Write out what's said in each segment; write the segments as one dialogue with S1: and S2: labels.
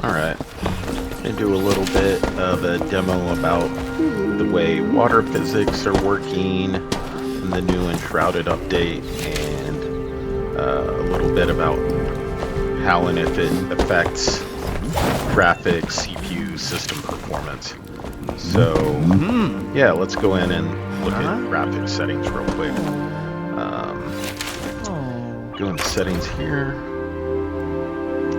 S1: Alright, I'm going to do a little bit of a demo about the way water physics are working in the new Enshrouded update, and a little bit about how and if it affects graphics, CPU, system performance. So, yeah, let's go in and look at graphics settings real quick. Go into settings here.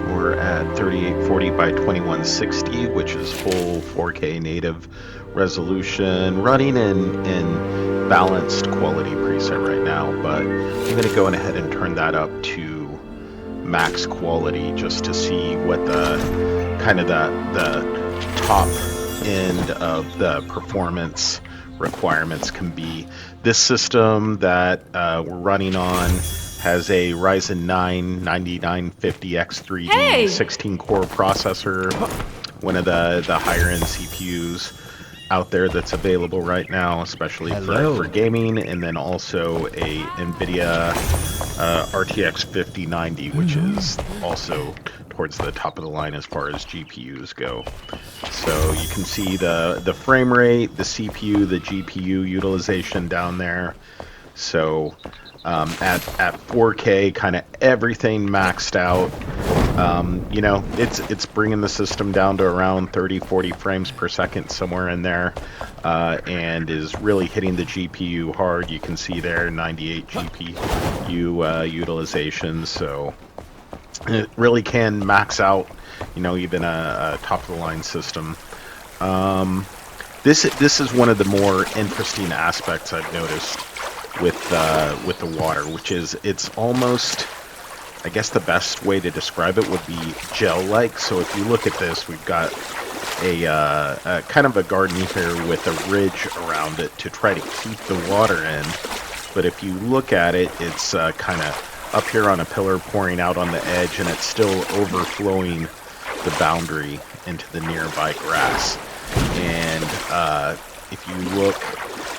S1: We're at 3840 by 2160, which is full 4K native resolution, running in balanced quality preset right now, but I'm going to go ahead and turn that up to max quality just to see what the kind of the top end of the performance requirements can be. This system that we're running on has a Ryzen 9 9950X3D 16-core processor, one of the higher end CPUs out there that's available right now, especially for gaming, and then also a NVIDIA RTX 5090, which is also towards the top of the line as far as GPUs go. So you can see the frame rate, the CPU, the GPU utilization down there. So at 4K, kind of everything maxed out. You know, it's bringing the system down to around 30-40 frames per second, somewhere in there, and is really hitting the GPU hard. You can see there 98 GPU utilization, so it really can max out, you know, even a top-of-the-line system. This is one of the more interesting aspects I've noticed with the water, which is it's almost, I guess the best way to describe it would be gel-like. So if you look at this, we've got a kind of a garden here with a ridge around it to try to keep the water in. But if you look at it, it's kind of up here on a pillar pouring out on the edge, and it's still overflowing the boundary into the nearby grass. And if you look,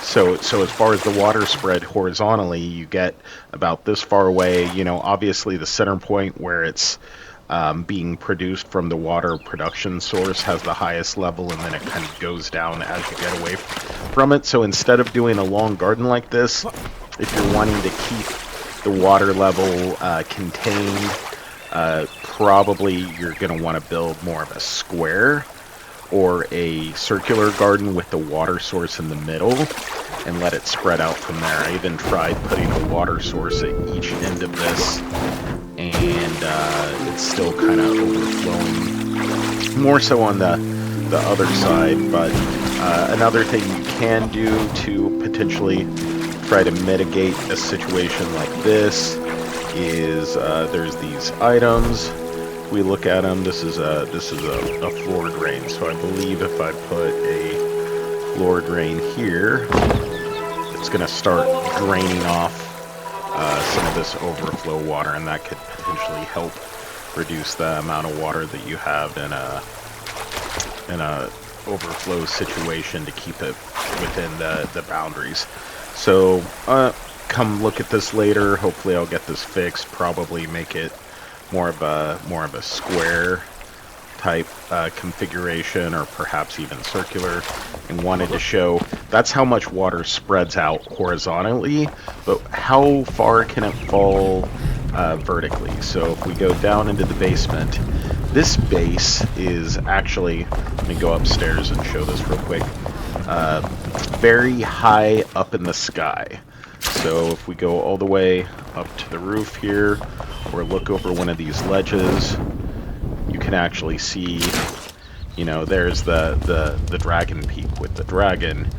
S1: so as far as the water spread horizontally, you get about this far away. You know, obviously the center point where it's being produced from the water production source has the highest level, and then it kind of goes down as you get away from it. So instead of doing a long garden like this, if you're wanting to keep the water level contained, probably you're going to want to build more of a square or a circular garden with the water source in the middle and let it spread out from there. I even tried putting a water source at each end of this, and it's still kind of overflowing, more so on the other side. But another thing you can do to potentially try to mitigate a situation like this is there's these items. If we look at them, this is a floor drain. So I believe if I put a floor drain here, it's going to start draining off some of this overflow water, and that could potentially help reduce the amount of water that you have in a overflow situation to keep it within the boundaries. So come look at this later. Hopefully I'll get this fixed, probably make it more of a square type configuration, or perhaps even circular, and wanted to show that's how much water spreads out horizontally, but how far can it fall vertically. So if we go down into the basement, this base is actually, let me go upstairs and show this real quick, very high up in the sky. So if we go all the way up to the roof here, or look over one of these ledges, you can actually see, you know, there's the dragon peak with the dragon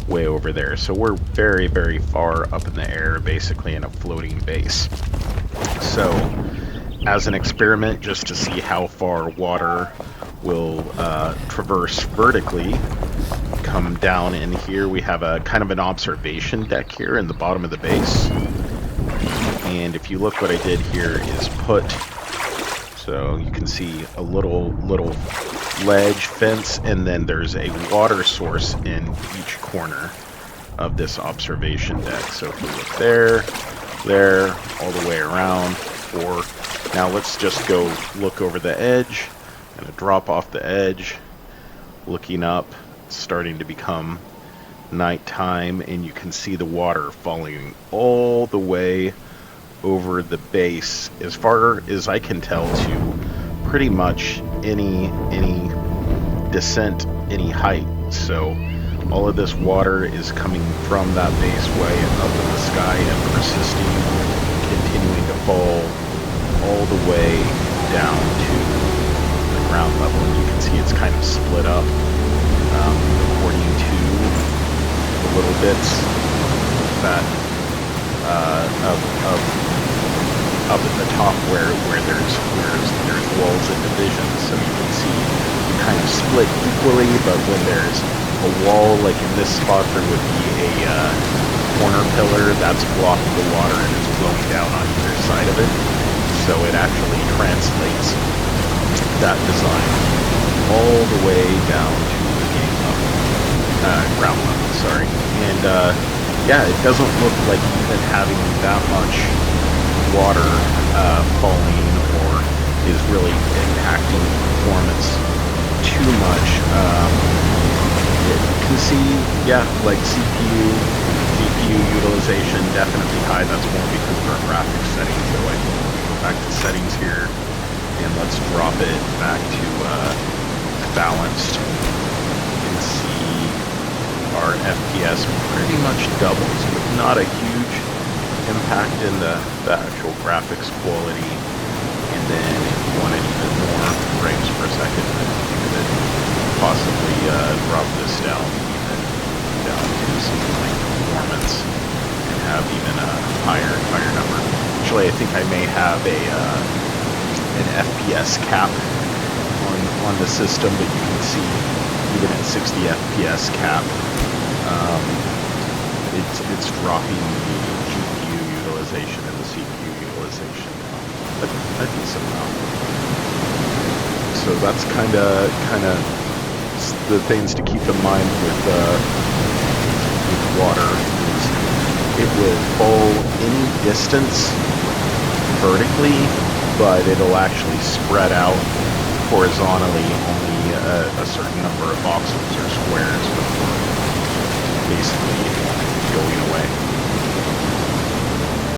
S1: way over there. So we're very, very far up in the air, basically in a floating base. So as an experiment, just to see how far water will traverse vertically, come down in here. We have a kind of an observation deck here in the bottom of the base. And if you look, what I did here is put, so you can see a little ledge fence, and then there's a water source in each corner of this observation deck. So if we look there, all the way around, or now let's just go look over the edge. Gonna drop off the edge, looking up, it's starting to become nighttime, and you can see the water falling all the way over the base, as far as I can tell, to pretty much any descent, any height. So all of this water is coming from that base way up in the sky and persisting, continuing to fall all the way down to the ground level. And you can see it's kind of split up according to the little bits that of up at the top where there's walls and divisions, so you can see you kind of split equally. But when there's a wall, like in this spot, there would be a corner pillar that's blocking the water and is flowing down on either side of it. So it actually translates that design all the way down to the game level, ground level. Sorry, and yeah, it doesn't look like even having that much water falling or is really impacting performance too much. You can see, yeah, like GPU utilization definitely high. That's more because of our graphics settings. So I can go back to settings here, and let's drop it back to balanced. You can see our FPS pretty much doubles, with not a huge impact in the actual graphics quality. And then if you wanted even more frames per second, then you could possibly drop this down even down to something like performance and have even a higher number. Actually, I think I may have an FPS cap on the system, but you can see even at 60 FPS cap, it's dropping the GPU utilization and the CPU utilization a decent amount. So that's kind of the things to keep in mind with water. Is it will fall any distance vertically, but it'll actually spread out horizontally only a certain number of voxels or squares before basically going away.